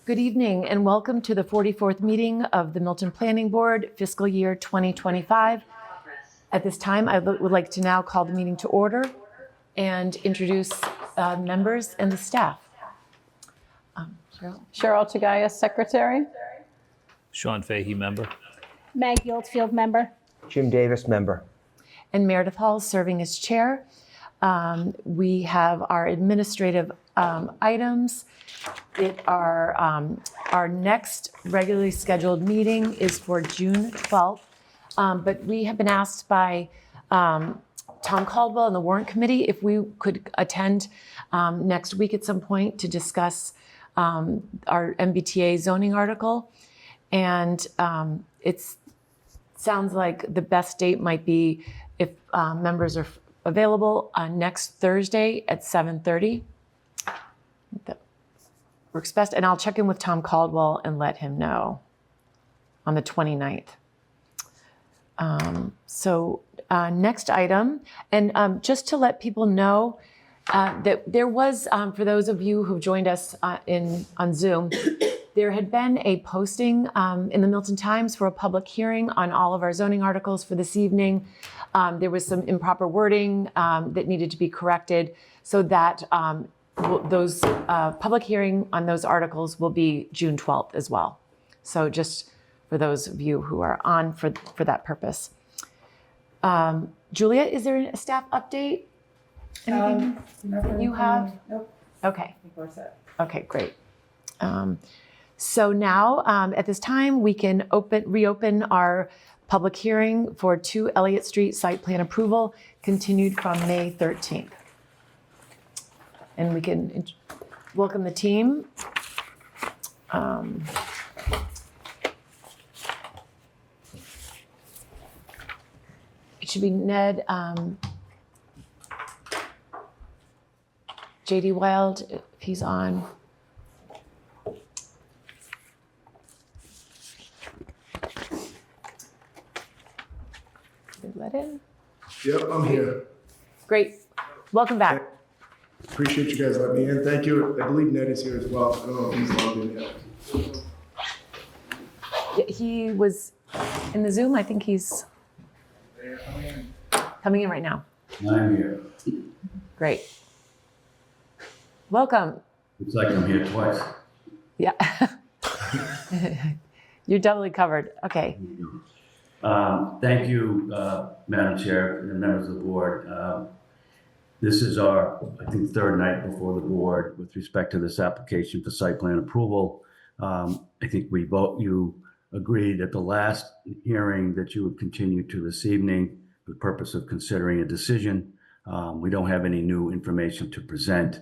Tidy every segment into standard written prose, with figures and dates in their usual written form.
Good evening and welcome to the 44th meeting of the Milton Planning Board, fiscal year 2025. At this time, I would like to now call the meeting to order and introduce members and the staff. Cheryl Tagayas, Secretary. Sean Fahey, member. Maggie Oldfield, member. Jim Davis, member. And Meredith Hall serving as chair. We have our administrative items. Our next regularly scheduled meeting is for June 12th, but we have been asked by Tom Caldwell and the Warrant Committee if we could attend next week at some point to discuss our MBTA zoning article. And it sounds like the best date might be if members are available on next Thursday at 7:30. That works best. And I'll check in with Tom Caldwell and let him know on the 29th. Next item, and just to let people know that there was, for those of you who joined us on Zoom, there had been a posting in the Milton Times for a public hearing on all of our zoning articles for this evening. There was some improper wording that needed to be corrected, so that those public hearing on those articles will be June 12th as well. So just for those of you who are on for that purpose. Julia, is there a staff update? Anything you have? Nope. Okay. We're set. Okay, great. So now at this time, we can reopen our public hearing for 2 Elliott Street site plan approval, continued from May 13th. And we can welcome the team. It should be Ned, JD Wild, if he's on. Did let in? Yep, I'm here. Great. Welcome back. Appreciate you guys letting me in. Thank you. I believe Ned is here as well. I don't know if he's logged in yet. Yeah, he was in the Zoom. I think he's coming in right now. I'm here. Great. Welcome. Looks like I'm here twice. Yeah. You're doubly covered. Okay. Thank you, Madam Chair and members of the board. This is our, I think, third night before the board with respect to this application for site plan approval. I think you agreed at the last hearing that you would continue to this evening for the purpose of considering a decision. We don't have any new information to present.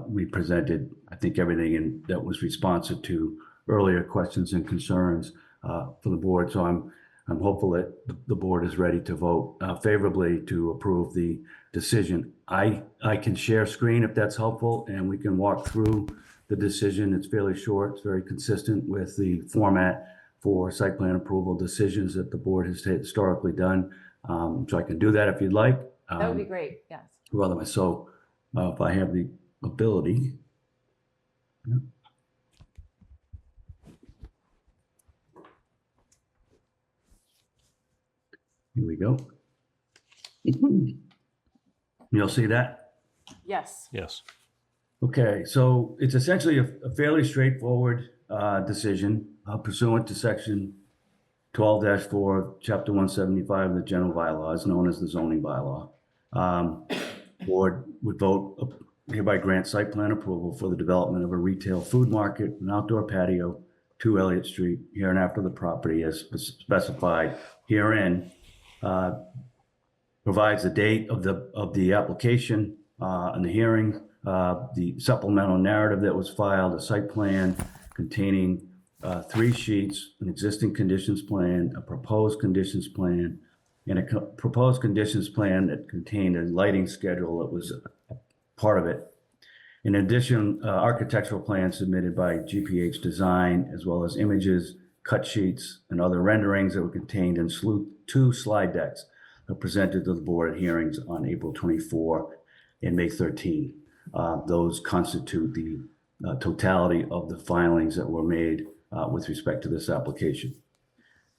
We presented, I think, everything that was responsive to earlier questions and concerns for the board. So I'm hopeful that the board is ready to vote favorably to approve the decision. I can share screen if that's helpful, and we can walk through the decision. It's fairly short. It's very consistent with the format for site plan approval decisions that the board has historically done. So I can do that if you'd like. That would be great. Yes. Rather, so if I have the ability. Yeah. Here we go. You'll see that? Yes. Yes. Okay, so it's essentially a fairly straightforward decision pursuant to section 12-4 of chapter 175 of the general bylaws, known as the zoning bylaw. Board would vote hereby grant site plan approval for the development of a retail food market, an outdoor patio, 2 Elliott Street, here and after the property as specified herein. Provides the date of the application and the hearing, the supplemental narrative that was filed, a site plan containing 3 sheets, an existing conditions plan, a proposed conditions plan, and a proposed conditions plan that contained a lighting schedule that was part of it. In addition, architectural plans submitted by GPH Design, as well as images, cut sheets, and other renderings that were contained in 2 slide decks presented to the board at hearings on April 24 and May 13. Those constitute the totality of the filings that were made with respect to this application.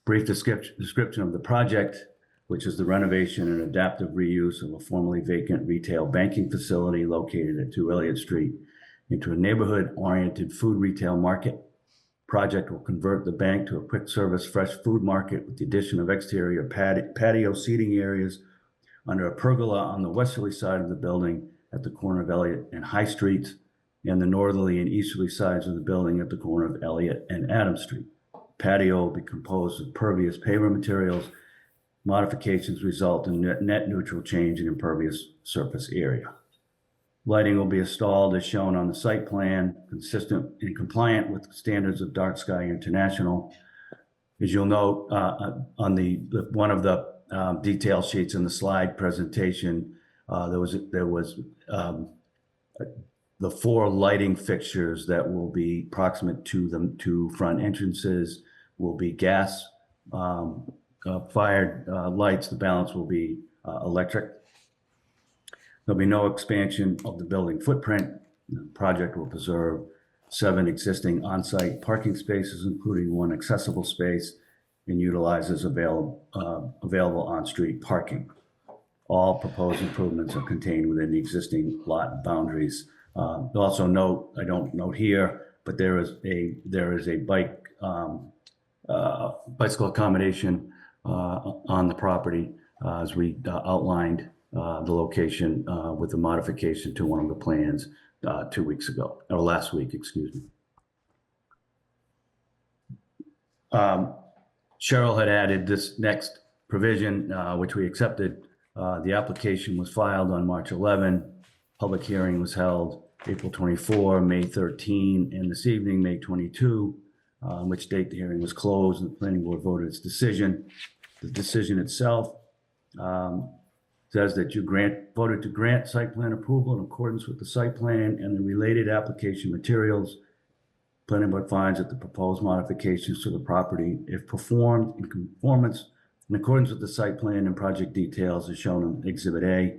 Brief description of the project, which is the renovation and adaptive reuse of a formerly vacant retail banking facility located at 2 Elliott Street into a neighborhood-oriented food retail market. Project will convert the bank to a quick-service fresh food market with the addition of exterior patio seating areas under a pergola on the westerly side of the building at the corner of Elliott and High Streets, and the northerly and easterly sides of the building at the corner of Elliott and Adams Street. Patio will be composed of pervious paver materials. Modifications result in net neutral change in impervious surface area. Lighting will be installed as shown on the site plan, consistent and compliant with standards of Dark Sky International. As you'll note on one of the detail sheets in the slide presentation, there was the 4 lighting fixtures that will be proximate to the 2 front entrances will be gas fired lights. The balance will be electric. There'll be no expansion of the building footprint. The project will preserve 7 existing on-site parking spaces, including 1 accessible space, and utilizes available on-street parking. All proposed improvements are contained within the existing lot boundaries. Also note, I don't note here, but there is a bicycle accommodation on the property as we outlined the location with the modification to one of the plans 2 weeks ago, or last week, excuse me. Cheryl had added this next provision, which we accepted. The application was filed on March 11. Public hearing was held April 24, May 13, and this evening, May 22, which date the hearing was closed and the planning board voted its decision. The decision itself says that you voted to grant site plan approval in accordance with the site plan and the related application materials. Planning board finds that the proposed modifications to the property, if performed in conformance in accordance with the site plan and project details as shown in Exhibit A,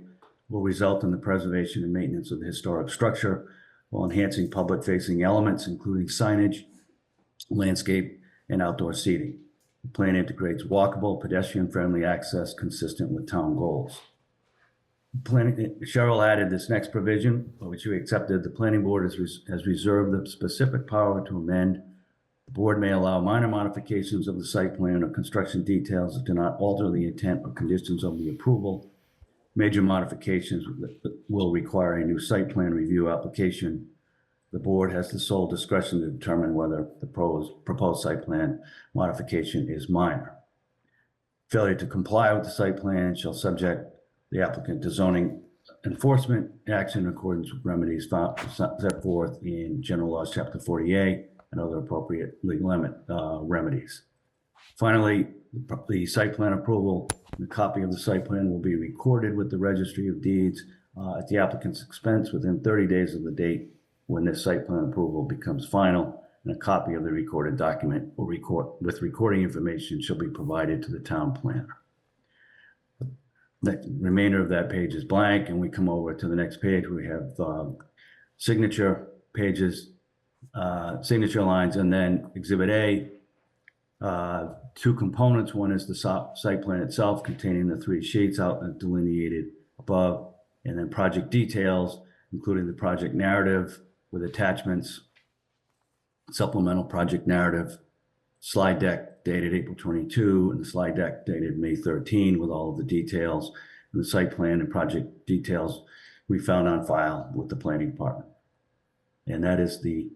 will result in the preservation and maintenance of the historic structure while enhancing public-facing elements, including signage, landscape, and outdoor seating. The plan integrates walkable, pedestrian-friendly access consistent with town goals. Cheryl added this next provision, which we accepted. The planning board has reserved the specific power to amend. The board may allow minor modifications of the site plan or construction details that do not alter the intent or conditions of the approval. Major modifications will require a new site plan review application. The board has the sole discretion to determine whether the proposed site plan modification is minor. Failure to comply with the site plan shall subject the applicant to zoning enforcement action in accordance with remedies set forth in General Laws, Chapter 48, and other appropriate legal remedies. Finally, the site plan approval, the copy of the site plan will be recorded with the Registry of Deeds at the applicant's expense within 30 days of the date when this site plan approval becomes final, and a copy of the recorded document with recording information shall be provided to the town planner. The remainder of that page is blank, and we come over to the next page. We have signature pages, signature lines, and then Exhibit A, 2 components. One is the site plan itself containing the 3 sheets out delineated above, and then project details, including the project narrative with attachments, supplemental project narrative, slide deck dated April 22, and the slide deck dated May 13 with all of the details, and the site plan and project details we found on file with the planning department. And that is the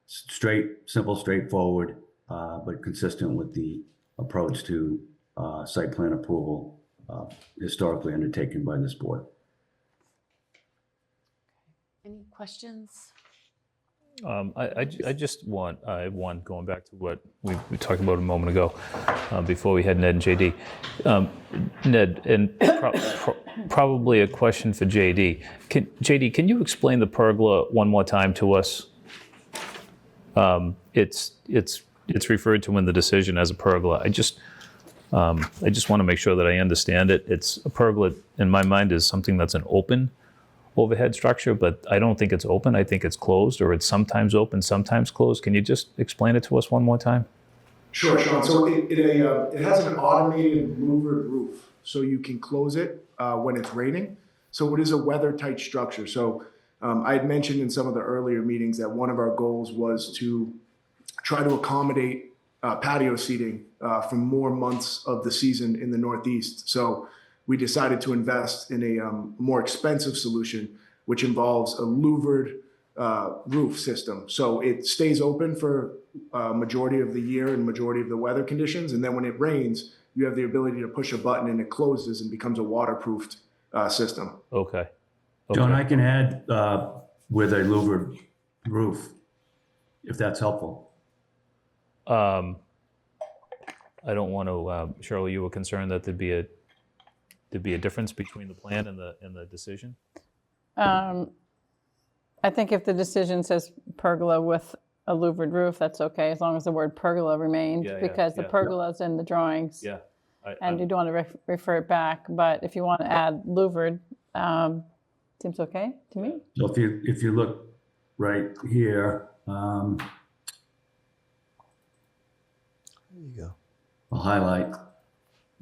simple, straightforward, but consistent with the approach to site plan approval historically undertaken by this board. Any questions? I have one going back to what we talked about a moment ago before we had Ned and JD. Ned, and probably a question for JD. JD, can you explain the pergola one more time to us? It's referred to in the decision as a pergola. I just want to make sure that I understand it. It's a pergola in my mind is something that's an open overhead structure, but I don't think it's open. I think it's closed, or it's sometimes open, sometimes closed. Can you just explain it to us one more time? Sure, Sean. So it has an automated louvered roof, so you can close it when it's raining. So it is a weather-tight structure. So I had mentioned in some of the earlier meetings that one of our goals was to try to accommodate patio seating for more months of the season in the Northeast. So we decided to invest in a more expensive solution, which involves a louvered roof system. So it stays open for majority of the year and majority of the weather conditions. And then when it rains, you have the ability to push a button and it closes and becomes a waterproofed system. Okay. John, I can add with a louvered roof, if that's helpful. I don't want to, Cheryl, you were concerned that there'd be a difference between the plan and the decision? I think if the decision says pergola with a louvered roof, that's okay, as long as the word pergola remained, Yeah, yeah, because the yeah. pergola's in the drawings. Yeah. And you don't want to refer it back, but if you want to add louvered, seems okay to me. So if you look right here, There you go. I'll highlight,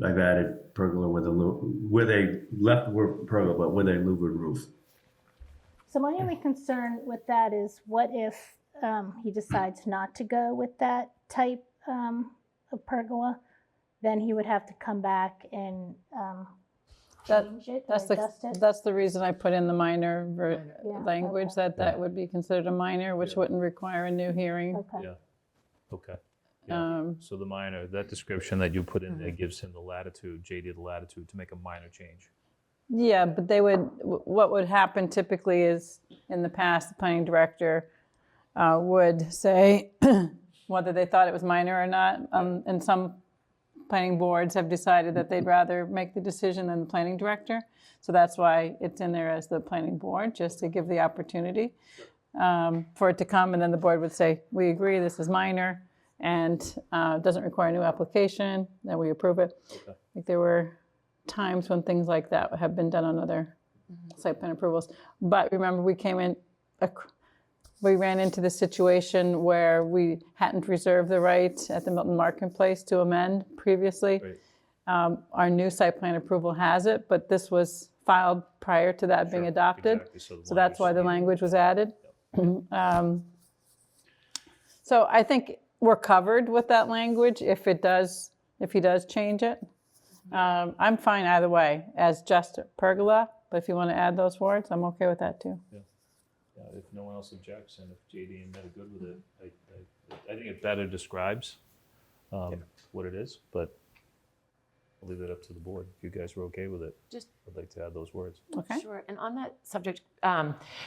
I've added pergola with a left word pergola, but with a louvered roof. So my only concern with that is what if he decides not to go with that type of pergola? Then he would have to come back and change it or adjust it. That's the reason I put in the minor Yeah, language, okay. that would be considered a minor, which wouldn't require a new hearing. Okay. Yeah. Okay. Yeah. Um, So the minor, that description that you put in there gives him the latitude, JD the latitude to make a minor change. Yeah, but what would happen typically is, in the past, the planning director would say whether they thought it was minor or not. And some planning boards have decided that they'd rather make the decision than the planning director. So that's why it's in there as the planning board, just to give the opportunity for it to come. And then the board would say, we agree, this is minor and doesn't require a new application, then we approve it. Okay. I think there were times when things like that have been done on other site plan approvals. But remember, we ran into the situation where we hadn't reserved the right at the Milton Marketplace to amend previously. Right. Our new site plan approval has it, but this was filed prior to that being Sure, adopted. exactly. So that's why the language was added. So I think we're covered with that language if he does change it. I'm fine either way as just pergola, but if you want to add those words, I'm okay with that too. Yeah, if no one else objects, and if JD and Ned are good with it, I think it better describes what it is, but I'll leave it up to the board. If you guys are okay with it, I'd like to add those words. Okay. Sure. And on that subject,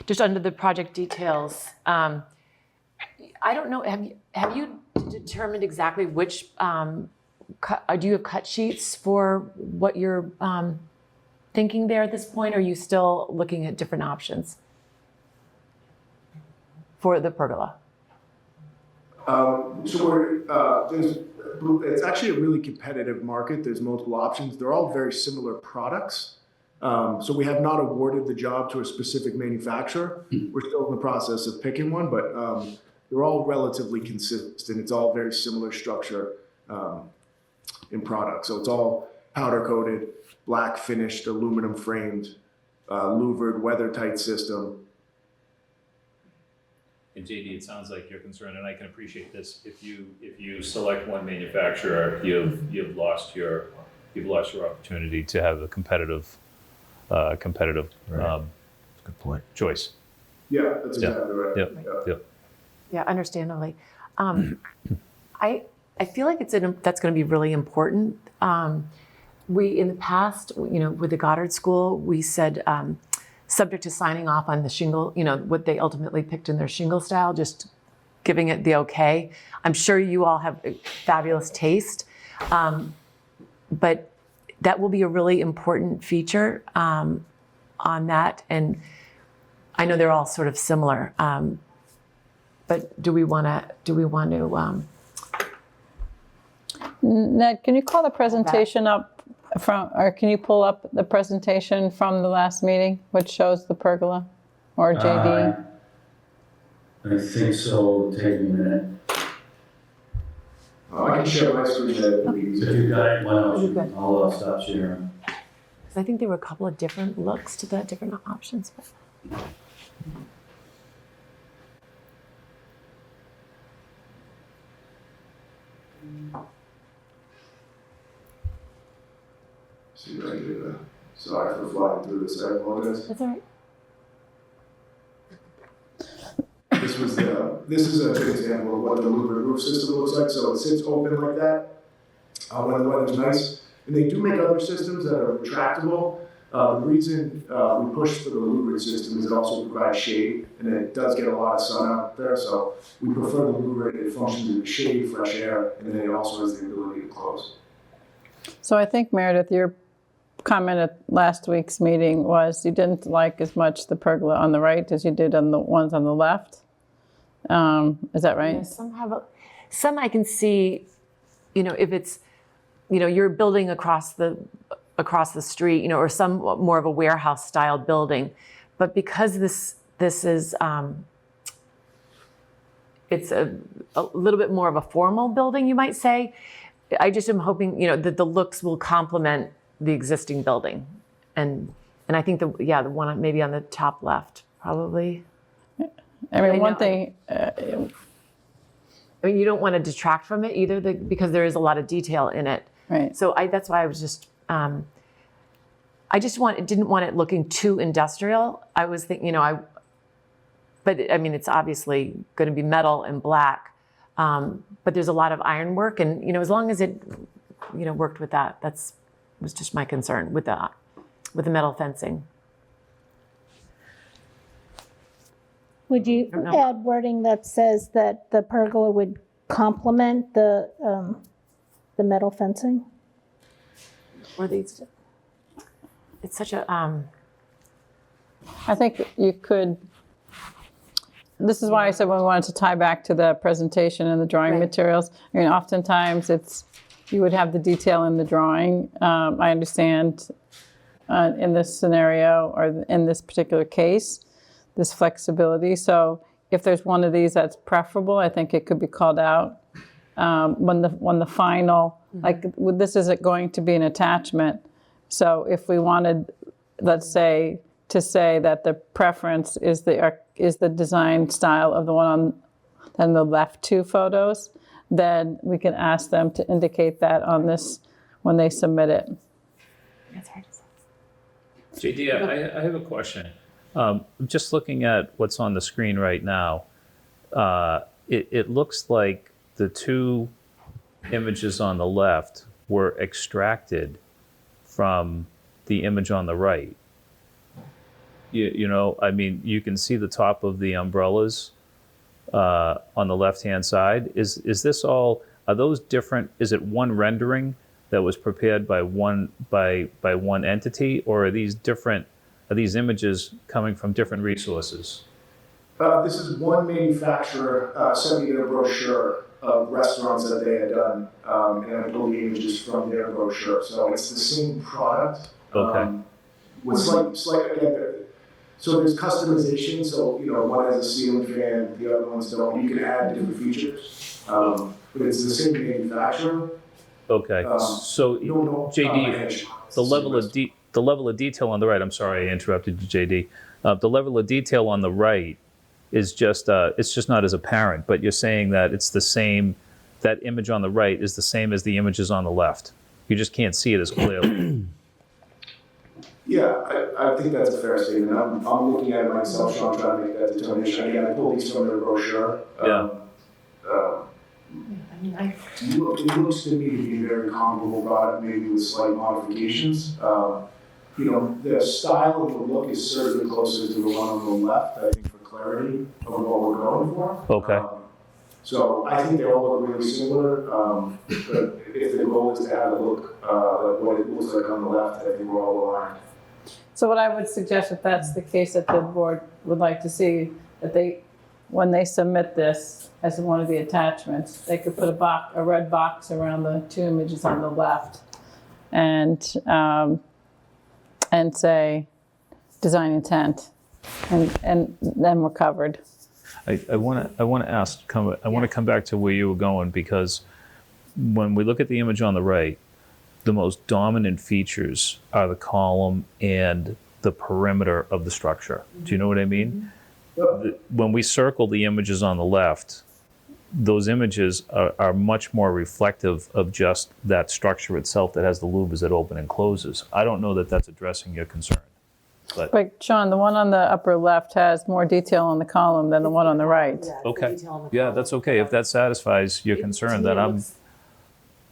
just under the project details, I don't know, have you determined exactly which, do you have cut sheets for what you're thinking there at this point? Or are you still looking at different options for the pergola? It's actually a really competitive market. There's multiple options. They're all very similar products. So we have not awarded the job to a specific manufacturer. We're still in the process of picking one, but they're all relatively consistent. It's all very similar structure in product. So it's all powder coated, black finished, aluminum framed, louvered, weather tight system. And JD, it sounds like you're concerned, and I can appreciate this. If you select one manufacturer, you've lost your opportunity to have a competitive Good point. choice. Yeah, that's exactly right. Yep. Yeah, understandably. I feel like that's going to be really important. We, in the past, with the Goddard School, we said, subject to signing off on the shingle, what they ultimately picked in their shingle style, just giving it the okay. I'm sure you all have a fabulous taste, but that will be a really important feature on that. And I know they're all sort of similar, but do we want to? Ned, can you call the presentation up or can you pull up the presentation from the last meeting, which shows the pergola, or JD? I think so. Take a minute. I can share my screen. If you got it, why don't You're you? good. I'll stop sharing. 'Cause I think there were a couple of different looks to the different options. See what I did. Sorry for flying through this. I apologize. That's all right. This is a good example of what the louvered roof system looks like. So it sits open like that when the weather's nice. And they do make other systems that are retractable. The reason we push for the louvered system is it also provides shade, and it does get a lot of sun out there. So we prefer the louvered. It functions as shade, fresh air, and then it also has the ability to close. So I think, Meredith, your comment at last week's meeting was you didn't like as much the pergola on the right as you did on the ones on the left. Is that right? Yeah, some I can see, if it's, you're building across the street, or some more of a warehouse style building, but because this is it's a little bit more of a formal building, you might say. I just am hoping, that the looks will complement the existing building, and I think the one maybe on the top left probably. I mean, one know. thing, You don't want to detract from it either, because there is a lot of detail in it. right. So that's why I was just, I just didn't want it looking too industrial. I was thinking, but it's obviously going to be metal and black, but there's a lot of ironwork, and as long as it, worked with that, was just my concern with the metal fencing. Would you know. add wording that says that the pergola would complement the metal fencing? Or these, it's such a, I think you could, this is why I said we wanted to tie back to the presentation and the drawing Right. materials. Oftentimes you would have the detail in the drawing. I understand in this scenario or in this particular case, this flexibility. So if there's one of these that's preferable, I think it could be called out. When the final, this isn't going to be an attachment. So if we wanted, let's say, to say that the preference is the design style of the one on the left two photos, then we can ask them to indicate that on this when they submit it. it's hard to say. JD, I have a question. Just looking at what's on the screen right now, it looks like the two images on the left were extracted from the image on the right. You can see the top of the umbrellas on the left-hand side. Is this all? Are those different? Is it one rendering that was prepared by one entity, or are these different? Are these images coming from different resources? This is one manufacturer sent me their brochure of restaurants that they had done, and I pulled the images from their brochure. So it's the same product. Okay. With slight again, so there's customization. So one has a ceiling fan, the other ones don't. You can add different features, but it's the same manufacturer. Okay. So JD, the level of detail on the right. I'm sorry, I interrupted you, JD. The level of detail on the right is just it's just not as apparent. But you're saying that it's the same. That image on the right is the same as the images on the left. You just can't see it as clearly. Yeah, I think that's a fair statement. I'm looking at it myself, so I'm trying to make that determination. Again, I pulled these from their brochure. Yeah. It looks to me to be a very comparable product, maybe with slight modifications. The style and the look is certainly closer to the one on the left, I think, for clarity of what we're going for. Okay. So I think they all look really similar, but if the goal is to have a look like what it looks like on the left, I think we're all aligned. So what I would suggest, if that's the case that the board would like to see, that when they submit this as one of the attachments, they could put a red box around the two images on the left. and say design intent, and then we're covered. I want to come back to where you were going, because when we look at the image on the right, the most dominant features are the column and the perimeter of the structure. Do you know what I mean? When we circle the images on the left, those images are much more reflective of just that structure itself that has the louvers that open and closes. I don't know that that's addressing your concern. But Sean, the one on the upper left has more detail on the column than the one on the right. Okay. Yeah, that's okay. If that satisfies your concern, then I'm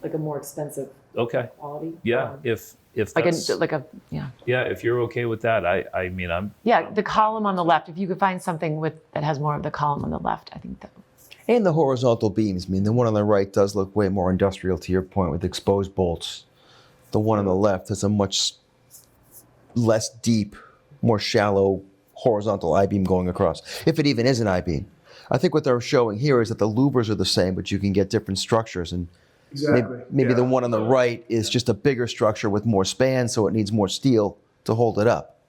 like a more expensive okay. quality. Yeah, if Like that's, yeah. if you're okay with that, I mean, I'm Yeah, the column on the left, if you could find something that has more of the column on the left, I think that. And the horizontal beams. I mean, the one on the right does look way more industrial, to your point, with exposed bolts. The one on the left has a much less deep, more shallow horizontal I-beam going across, if it even is an I-beam. I think what they're showing here is that the louvers are the same, but you can get different structures. And Exactly. maybe the one on the right is just a bigger structure with more span, so it needs more steel to hold it up.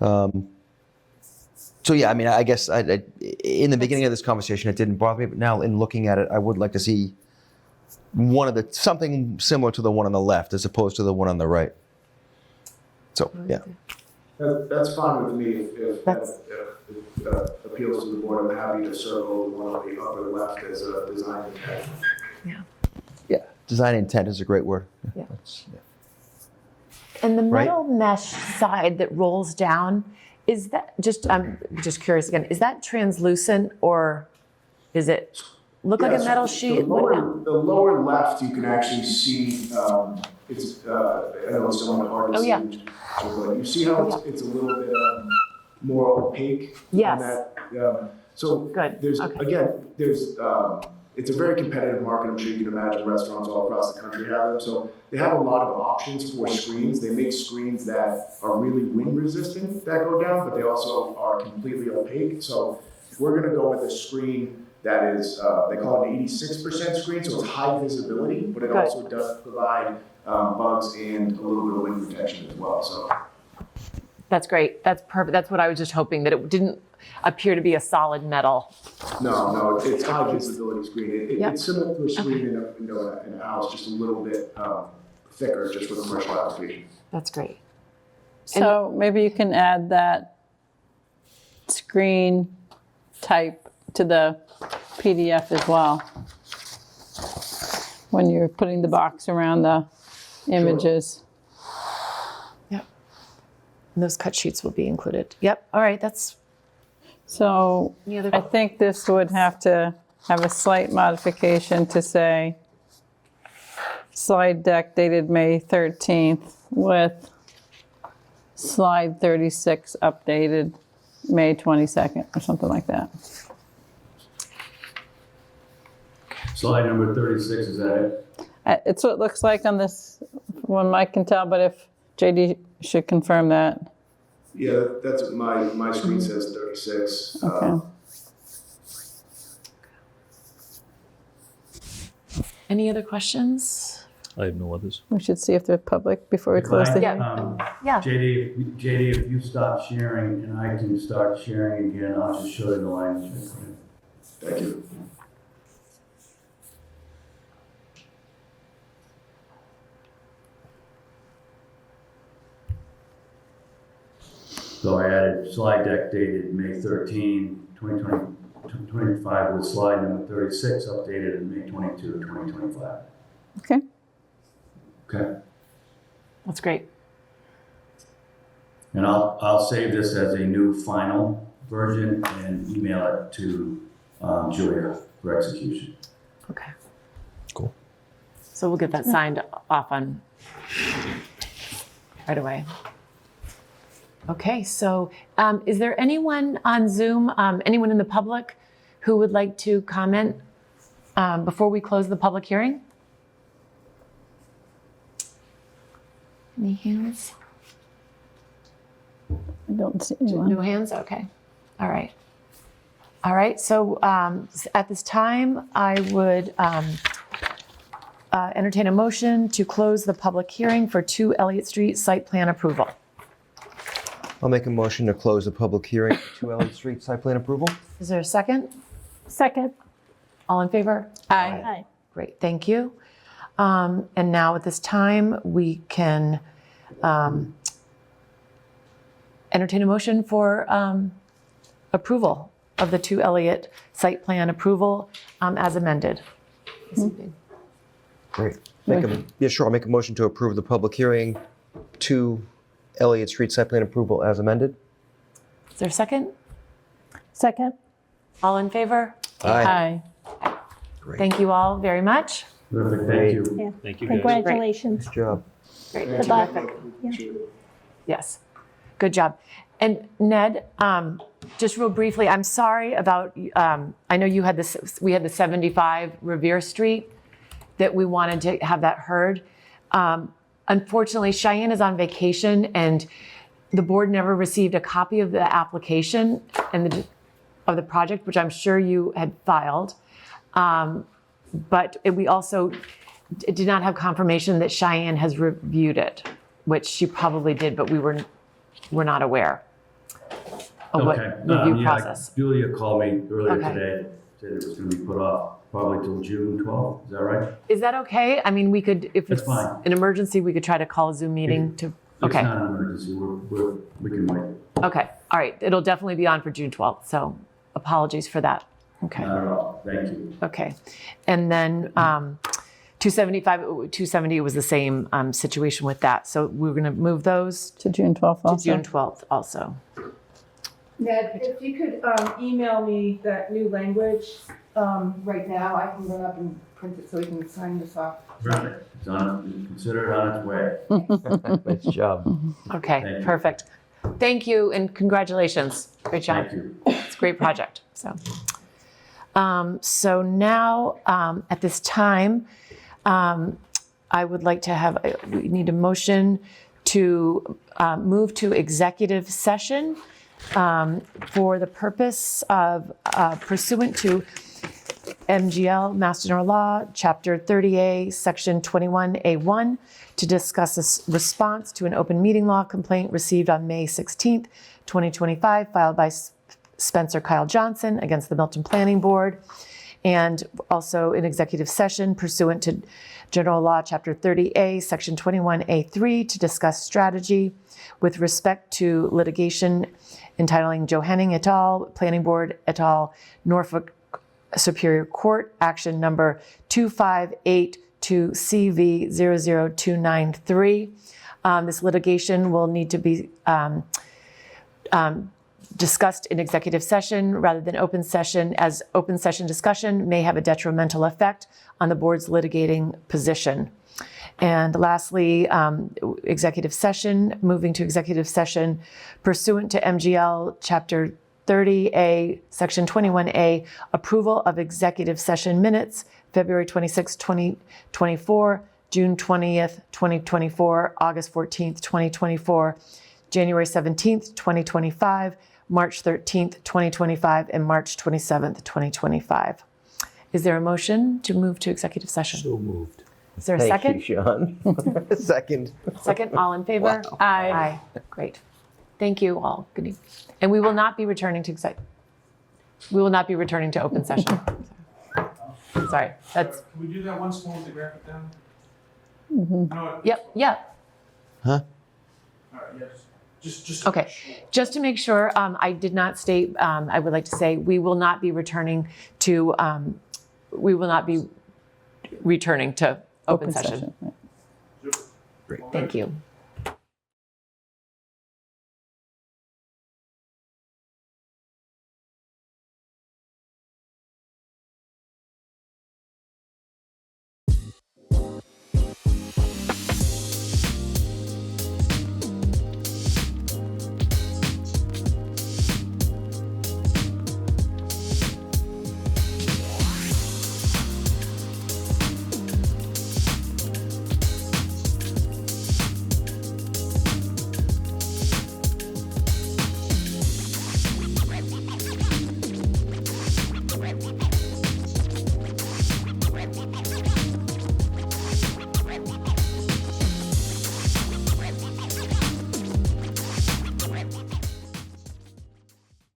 So yeah, I mean, I guess in the beginning of this conversation, it didn't bother me, but now in looking at it, I would like to see something similar to the one on the left as opposed to the one on the right. So yeah. That's fine with me if that appeals to the board. I'm happy to circle the one on the upper left as a design intent. Yeah, design intent is a great word. Yeah. Yeah. And the Right. metal mesh side that rolls down, is that I'm just curious again, is that translucent or is it look like a Yes, metal sheet? The lower left, you can actually see, it's, I know it's somewhat hard to Oh, see. yeah. But you see how it's a little bit more opaque? Yes. On that, so Good, there's, okay. again, it's a very competitive market. I'm sure you can imagine restaurants all across the country have them. So they have a lot of options for screens. They make screens that are really wind resistant that go down, but they also are completely opaque. So if we're gonna go with a screen that is, they call it an 86% screen, so it's high visibility, but it Good. also does provide bugs and a little bit of wind protection as well. So That's great. That's perfect. That's what I was just hoping, that it didn't appear to be a solid metal. no, it's high visibility screen. Yeah. It's similar to a screen in a house, just a little bit thicker, just for commercial application. That's great. So maybe you can add that screen type to the PDF as well, when you're putting the box around the images. Yep. And those cut sheets will be included. Yep. All right. That's So Any other- I think this would have to have a slight modification to say slide deck dated May 13th with slide 36 updated May 22nd or something like that. Slide number 36, is that it? It's what it looks like on this one, Mike can tell, but if JD should confirm that. Yeah, that's what my screen says 36. Okay. any other questions? I have no others. We should see if they're public before we close the hearing. Yeah. JD, if you stop sharing and I can start sharing again, I'll just show you the language. Thank you. So I added slide deck dated May 13, 2025 with slide number 36 updated in May 22, 2025. Okay. Okay. That's great. And I'll save this as a new final version and email it to Julia for execution. Okay. Cool. So we'll get that signed off on right away. Okay, so is there anyone on Zoom, anyone in the public who would like to comment before we close the public hearing? Any hands? I don't see anyone. No hands? Okay. All right. All right. So at this time, I would entertain a motion to close the public hearing for 2 Elliott Street site plan approval. I'll make a motion to close the public hearing for 2 Elliott Street site plan approval. Is there a second? Second. All in favor? Aye. Aye. Great, thank you. And now at this time, we can entertain a motion for approval of the 2 Elliott site plan approval as amended. Great. I'll make a motion to approve the public hearing 2 Elliott Street site plan approval as amended. Is there a second? Second. All in favor? Aye. Great. Thank you all very much. Terrific, thank you. Yeah. Thank you, guys. Congratulations. Good job. Great. Good luck. Yes, good job. And Ned, just real briefly, I'm sorry about, I know you had this, we had the 75 Revere Street that we wanted to have that heard. Unfortunately, Cheyenne is on vacation and the board never received a copy of the application and of the project, which I'm sure you had filed. But we also did not have confirmation that Cheyenne has reviewed it, which she probably did, but we're not aware of what review process. Julia called me earlier Okay. today, said it was going to be put off probably till June 12th. Is that right? Is that okay? I mean, we could, if That's it's fine. an emergency, we could try to call a Zoom meeting to, okay, It's not an emergency. We can wait. okay, all right. It'll definitely be on for June 12th, so apologies for that. Okay, Not at all. Thank you. okay. And then 270 was the same situation with that. So we're going to move those To June 12th to also. June 12th also. Ned, if you could email me that new language right now, I can run up and print it so we can sign this off. Perfect. It's on, consider it on its way. Nice job. Okay, Thank you. perfect. Thank you and congratulations. Great job. Thank you. It's a great project. So now at this time, I would like to have, we need a motion to move to executive session for the purpose of pursuant to MGL, Mass General Law, Chapter 30A, Section 21A1, to discuss a response to an open meeting law complaint received on May 16th, 2025, filed by Spencer Kyle Johnson against the Milton Planning Board, and also in executive session pursuant to General Law, Chapter 30A, Section 21A3, to discuss strategy with respect to litigation entitling Joe Henning et al., Planning Board et al., Norfolk Superior Court, action number 2582CV00293. This litigation will need to be discussed in executive session rather than open session, as open session discussion may have a detrimental effect on the board's litigating position. And lastly, executive session, moving to executive session pursuant to MGL Chapter 30A, Section 21A, approval of executive session minutes, February 26, 2024, June 20th, 2024, August 14th, 2024, January 17th, 2025, March 13th, 2025, and March 27th, 2025. Is there a motion to move to executive session? So moved. Is there a Thank second? you, Sean. Second. Second, all in favor? Wow. Aye. Aye. Great. Thank you all. Good evening. And we will not be returning to we will not be returning to open session. Sorry. That's Can we do that once more with the graphic down? No, yep. all right, yes. Just. Okay. Just to make sure, I did not state. I would like to say we will not be returning to. We will not be returning to open session. Right. Thank you.